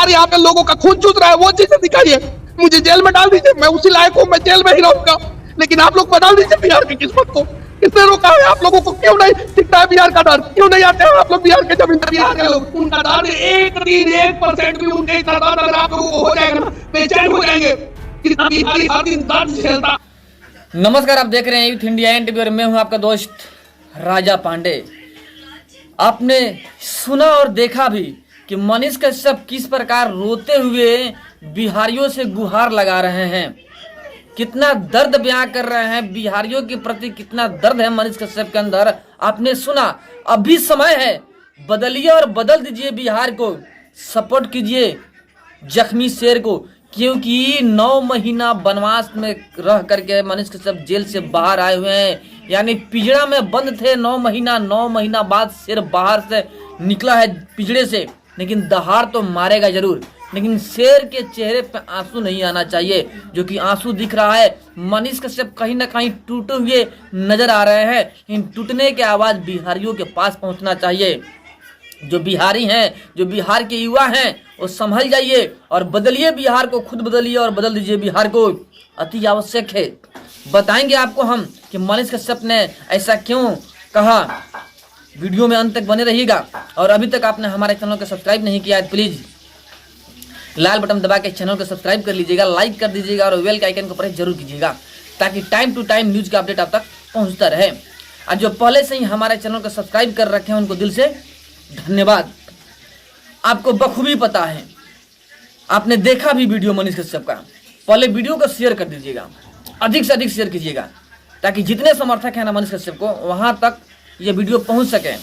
बिहार यहाँ पे लोगों का खून चूस रहा है, वो चीजें दिखाइए। मुझे जेल में डाल दीजिए, मैं उसी लायक हूँ, मैं जेल में ही रहूंगा, लेकिन आप लोग बदल दीजिए बिहार की किस्मत को। किसने रोका है आप लोगों को? क्यों नहीं दिखता है बिहार का डर? क्यों नहीं आते हैं आप लोग बिहार के जमीन पर? बिहार के लोग, उनका डर 1% भी उनके इतना डर अगर आप लोगों को हो जाएगा ना, बेचैन हो जाएंगे। कितना बिहारी हर दिन दर्द झेलता। नमस्कार, आप देख रहे हैं यूथ इंडिया एनटीवी और मैं हूं आपका दोस्त राजा पांडे। आपने सुना और देखा भी कि मनीष कश्यप किस प्रकार रोते हुए बिहारियों से गुहार लगा रहे हैं, कितना दर्द बयां कर रहे हैं बिहारियों के प्रति, कितना दर्द है मनीष कश्यप के अंदर। आपने सुना, अभी समय है, बदलिए और बदल दीजिए बिहार को, सपोर्ट कीजिए जख्मी शेर को, क्योंकि 9 महीना वनवास में रह करके मनीष कश्यप जेल से बाहर आए हुए हैं। यानी पिंजड़ा में बंद थे 9 महीना, 9 महीना बाद शेर बाहर से निकला है पिंजड़े से, लेकिन दहाड़ तो मारेगा जरूर। लेकिन शेर के चेहरे पे आंसू नहीं आना चाहिए, जो कि आंसू दिख रहा है। मनीष कश्यप कहीं ना कहीं टूटे हुए नजर आ रहे हैं। इन टूटने की आवाज बिहारियों के पास पहुंचना चाहिए। जो बिहारी हैं, जो बिहार के युवा हैं, वो संभल जाइए और बदलिए बिहार को, खुद बदलिए और बदल दीजिए बिहार को, अति आवश्यक है। बताएंगे आपको हम कि मनीष कश्यप ने ऐसा क्यों कहा। वीडियो में अंत तक बने रहिएगा। और अभी तक आपने हमारे चैनल को सब्सक्राइब नहीं किया है, प्लीज लाल बटन दबा के चैनल को सब्सक्राइब कर लीजिएगा, लाइक कर दीजिएगा और बेल के आइकन को प्रेस जरूर कीजिएगा, ताकि टाइम टू टाइम न्यूज का अपडेट आप तक पहुंचता रहे। और जो पहले से ही हमारे चैनल को सब्सक्राइब कर रखे हैं, उनको दिल से धन्यवाद। आपको बखूबी पता है, आपने देखा भी वीडियो मनीष कश्यप का। पहले वीडियो को शेयर कर दीजिएगा, अधिक से अधिक शेयर कीजिएगा, ताकि जितने समर्थक हैं ना मनीष कश्यप को, वहां तक ये वीडियो पहुंच सके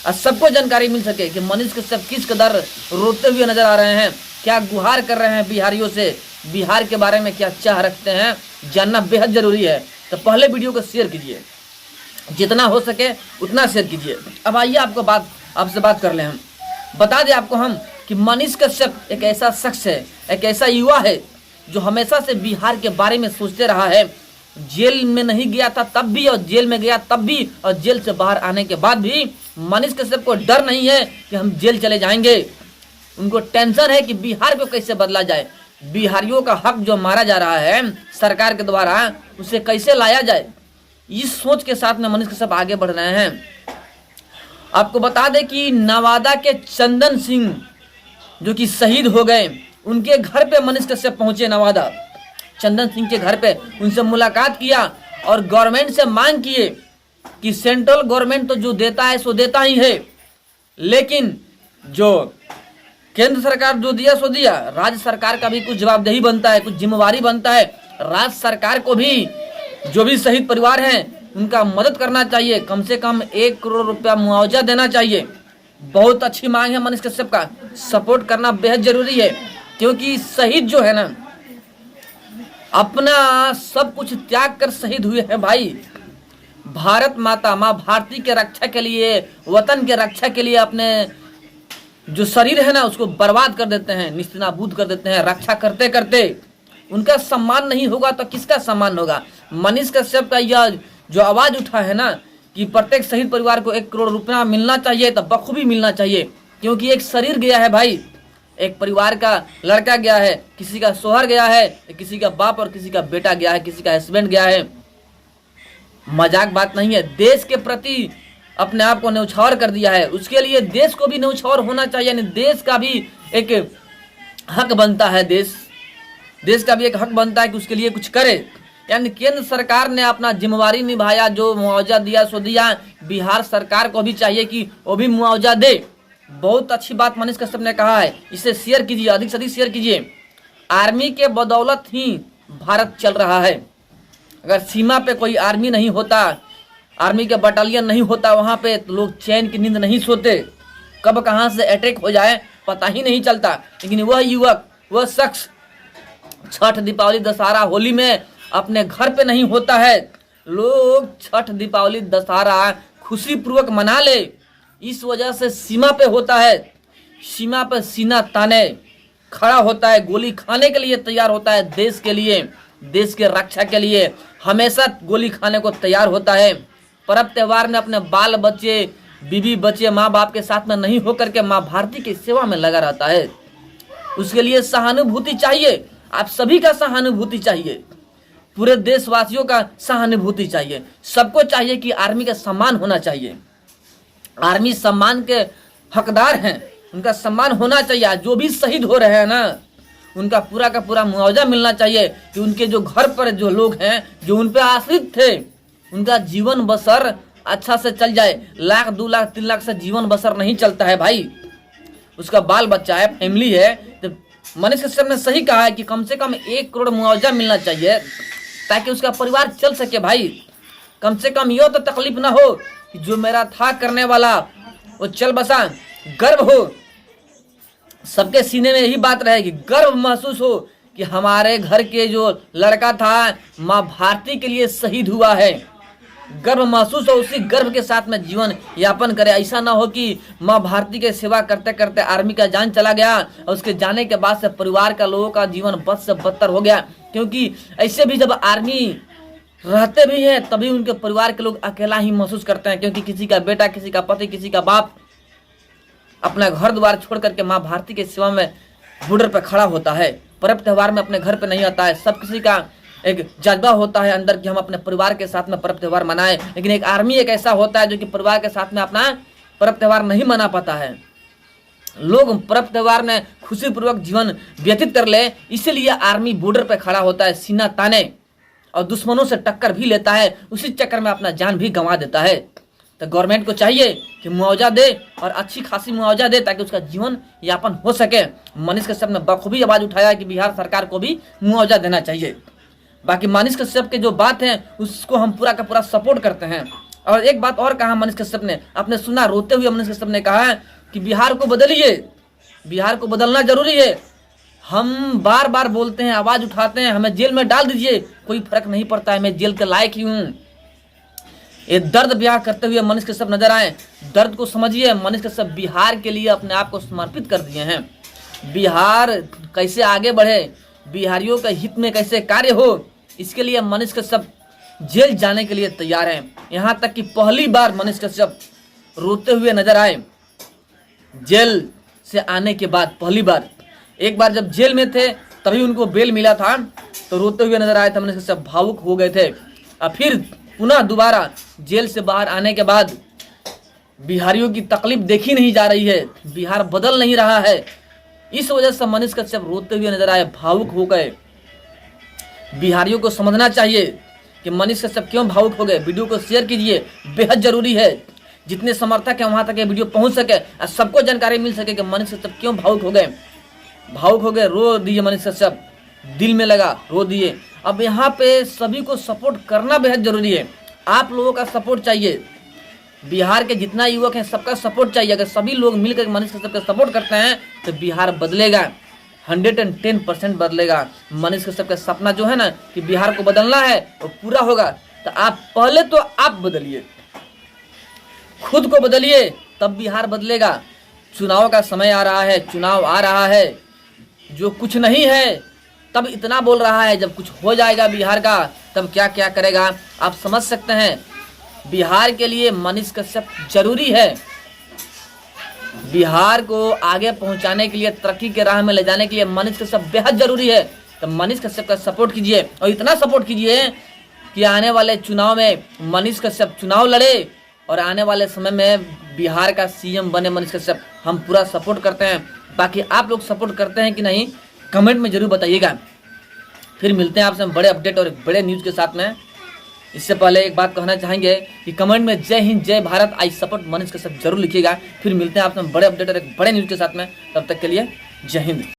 और सबको जानकारी मिल सके कि मनीष कश्यप किस कदर रोते हुए नजर आ रहे हैं, क्या गुहार कर रहे हैं बिहारियों से, बिहार के बारे में क्या चाह रखते हैं, जानना बेहद जरूरी है। तो पहले वीडियो को शेयर कीजिए, जितना हो सके उतना शेयर कीजिए। अब आइए आपसे बात कर ले। हम बता दें आपको हम कि मनीष कश्यप एक ऐसा शख्स है, एक ऐसा युवा है जो हमेशा से बिहार के बारे में सोचते रहा है। जेल में नहीं गया था तब भी, और जेल में गया तब भी, और जेल से बाहर आने के बाद भी मनीष कश्यप को डर नहीं है कि हम जेल चले जाएंगे। उनको टेंशन है कि बिहार को कैसे बदला जाए, बिहारियों का हक जो मारा जा रहा है सरकार के द्वारा, उसे कैसे लाया जाए। इस सोच के साथ में मनीष कश्यप आगे बढ़ रहे हैं। आपको बता दें कि नवादा के चंदन सिंह जो कि शहीद हो गए, उनके घर पे मनीष कश्यप पहुंचे। नवादा चंदन सिंह के घर पे उनसे मुलाकात किया और गवर्नमेंट से मांग किए कि सेंट्रल गवर्नमेंट तो जो देता है सो देता ही है, लेकिन जो केंद्र सरकार जो दिया सो दिया, राज्य सरकार का भी कुछ जवाबदेही बनता है, कुछ जिम्मेवारी बनता है। राज्य सरकार को भी जो भी शहीद परिवार हैं उनका मदद करना चाहिए, कम से कम 1 करोड़ रुपया मुआवजा देना चाहिए। बहुत अच्छी मांग है मनीष कश्यप का, सपोर्ट करना बेहद जरूरी है, क्योंकि शहीद जो है ना, अपना सब कुछ त्याग कर शहीद हुए हैं भाई। भारत माता, माँ भारती के रक्षा के लिए, वतन के रक्षा के लिए अपने जो शरीर है ना उसको बर्बाद कर देते हैं, निस्तेनाबूद कर देते हैं। रक्षा करते करते उनका सम्मान नहीं होगा तो किसका सम्मान होगा। मनीष कश्यप का यह जो आवाज उठा है ना कि प्रत्येक शहीद परिवार को 1 करोड़ रुपया मिलना चाहिए, तो बखूबी मिलना चाहिए, क्योंकि एक शरीर गया है भाई, एक परिवार का लड़का गया है, किसी का शोहर गया है, किसी का बाप और किसी का बेटा गया है, किसी का हस्बैंड गया है। मजाक बात नहीं है। देश के प्रति अपने आप को न्यौछावर कर दिया है, उसके लिए देश को भी न्यौछावर होना चाहिए। यानी देश का भी एक हक बनता है, देश का भी एक हक बनता है कि उसके लिए कुछ करे। यानी केंद्र सरकार ने अपना जिम्मेवारी निभाया, जो मुआवजा दिया सो दिया, बिहार सरकार को भी चाहिए कि वो भी मुआवजा दे। बहुत अच्छी बात मनीष कश्यप ने कहा है, इसे शेयर कीजिए, अधिक से अधिक शेयर कीजिए। आर्मी के बदौलत ही भारत चल रहा है। अगर सीमा पे कोई आर्मी नहीं होता, आर्मी के बटालियन नहीं होता वहां पे, तो लोग चैन की नींद नहीं सोते, कब कहां से अटैक हो जाए पता ही नहीं चलता। लेकिन वह युवक, वह शख्स छठ, दीपावली, दशहरा, होली में अपने घर पे नहीं होता है। लोग छठ, दीपावली, दशहरा खुशी पूर्वक मना ले, इस वजह से सीमा पे होता है। सीमा पे सीना ताने खड़ा होता है, गोली खाने के लिए तैयार होता है, देश के लिए, देश के रक्षा के लिए हमेशा गोली खाने को तैयार होता है। पर्व त्योहार में अपने बाल बच्चे, बीवी बच्चे, माँ बाप के साथ में नहीं होकर के माँ भारती की सेवा में लगा रहता है। उसके लिए सहानुभूति चाहिए, आप सभी का सहानुभूति चाहिए, पूरे देशवासियों का सहानुभूति चाहिए। सबको चाहिए कि आर्मी का सम्मान होना चाहिए। आर्मी सम्मान के हकदार हैं, उनका सम्मान होना चाहिए। जो भी शहीद हो रहे हैं ना, उनका पूरा का पूरा मुआवजा मिलना चाहिए कि उनके जो घर पर जो लोग हैं, जो उन पर आश्रित थे, उनका जीवन बसर अच्छा से चल जाए। लाख 2 लाख 3 लाख से जीवन बसर नहीं चलता है भाई। उसका बाल बच्चा है, फैमिली है। तो मनीष कश्यप ने सही कहा है कि कम से कम 1 करोड़ मुआवजा मिलना चाहिए ताकि उसका परिवार चल सके भाई। कम से कम यह तो तकलीफ ना हो कि जो मेरा था करने वाला वो चल बसा। गर्व हो, सबके सीने में यही बात रहे कि गर्व महसूस हो कि हमारे घर के जो लड़का था माँ भारती के लिए शहीद हुआ है। गर्व महसूस हो, उसी गर्व के साथ में जीवन यापन करे। ऐसा ना हो कि माँ भारती के सेवा करते करते आर्मी का जान चला गया और उसके जाने के बाद से परिवार का लोगों का जीवन बद से बदतर हो गया। क्योंकि ऐसे भी जब आर्मी रहते भी हैं तभी उनके परिवार के लोग अकेला ही महसूस करते हैं, क्योंकि किसी का बेटा, किसी का पति, किसी का बाप अपना घर द्वार छोड़ करके माँ भारती के सेवा में बॉर्डर पर खड़ा होता है। पर्व त्योहार में अपने घर पे नहीं आता है। सब किसी का एक जज्बा होता है अंदर कि हम अपने परिवार के साथ में पर्व त्योहार मनाएं, लेकिन एक आर्मी एक ऐसा होता है जो कि परिवार के साथ में अपना पर्व त्योहार नहीं मना पाता है। लोग पर्व त्योहार में खुशीपूर्वक जीवन व्यतीत कर ले, इसीलिए आर्मी बॉर्डर पर खड़ा होता है सीना ताने, और दुश्मनों से टक्कर भी लेता है। उसी चक्कर में अपना जान भी गंवा देता है। तो गवर्नमेंट को चाहिए कि मुआवजा दे और अच्छी खासी मुआवजा दे ताकि उसका जीवन यापन हो सके। मनीष कश्यप ने बखूबी आवाज उठाया कि बिहार सरकार को भी मुआवजा देना चाहिए। बाकी मनीष कश्यप के जो बात है उसको हम पूरा का पूरा सपोर्ट करते हैं। और एक बात और कहा मनीष कश्यप ने, आपने सुना, रोते हुए मनीष कश्यप ने कहा कि बिहार को बदलिए, बिहार को बदलना जरूरी है। हम बार बार बोलते हैं, आवाज उठाते हैं, हमें जेल में डाल दीजिए, कोई फर्क नहीं पड़ता है, मैं जेल के लायक ही हूँ। ये दर्द ब्याह करते हुए मनीष कश्यप नजर आए। दर्द को समझिए, मनीष कश्यप बिहार के लिए अपने आप को समर्पित कर दिए हैं। बिहार कैसे आगे बढ़े, बिहारियों के हित में कैसे कार्य हो, इसके लिए मनीष कश्यप जेल जाने के लिए तैयार हैं। यहाँ तक कि पहली बार मनीष कश्यप रोते हुए नजर आए जेल से आने के बाद। पहली बार, एक बार जब जेल में थे तभी उनको बेल मिला था तो रोते हुए नजर आए थे मनीष कश्यप, भावुक हो गए थे। और फिर पुनः दोबारा जेल से बाहर आने के बाद बिहारियों की तकलीफ देखी नहीं जा रही है, बिहार बदल नहीं रहा है। इस वजह से मनीष कश्यप रोते हुए नजर आए, भावुक हो गए। बिहारियों को समझना चाहिए कि मनीष कश्यप क्यों भावुक हो गए। वीडियो को शेयर कीजिए, बेहद जरूरी है। जितने समर्थक है वहां तक ये वीडियो पहुंच सके और सबको जानकारी मिल सके कि मनीष कश्यप क्यों भावुक हो गए। भावुक हो गए, रो दिए मनीष कश्यप, दिल में लगा, रो दिए। अब यहाँ पे सभी को सपोर्ट करना बेहद जरूरी है। आप लोगों का सपोर्ट चाहिए, बिहार के जितना युवक हैं सबका सपोर्ट चाहिए। अगर सभी लोग मिलकर मनीष कश्यप का सपोर्ट करते हैं तो बिहार बदलेगा, 110% बदलेगा। मनीष कश्यप का सपना जो है ना कि बिहार को बदलना है वो पूरा होगा। तो आप पहले तो आप बदलिए, खुद को बदलिए, तब बिहार बदलेगा। चुनाव का समय आ रहा है, चुनाव आ रहा है। जो कुछ नहीं है तब इतना बोल रहा है, जब कुछ हो जाएगा बिहार का तब क्या क्या करेगा आप समझ सकते हैं। बिहार के लिए मनीष कश्यप जरूरी है। बिहार को आगे पहुंचाने के लिए, तरक्की के राह में ले जाने के लिए मनीष कश्यप बेहद जरूरी है। तो मनीष कश्यप का सपोर्ट कीजिए और इतना सपोर्ट कीजिए कि आने वाले चुनाव में मनीष कश्यप चुनाव लड़े और आने वाले समय में बिहार का सीएम बने मनीष कश्यप। हम पूरा सपोर्ट करते हैं। बाकी आप लोग सपोर्ट करते हैं कि नहीं कमेंट में जरूर बताइएगा। फिर मिलते हैं आपसे बड़े अपडेट और एक बड़े न्यूज़ के साथ में। इससे पहले एक बात कहना चाहेंगे कि कमेंट में जय हिंद जय भारत आई सपोर्ट मनीष कश्यप जरूर लिखिएगा। फिर मिलते हैं आपसे बड़े अपडेट और एक बड़े न्यूज़ के साथ में। तब तक के लिए जय हिंद।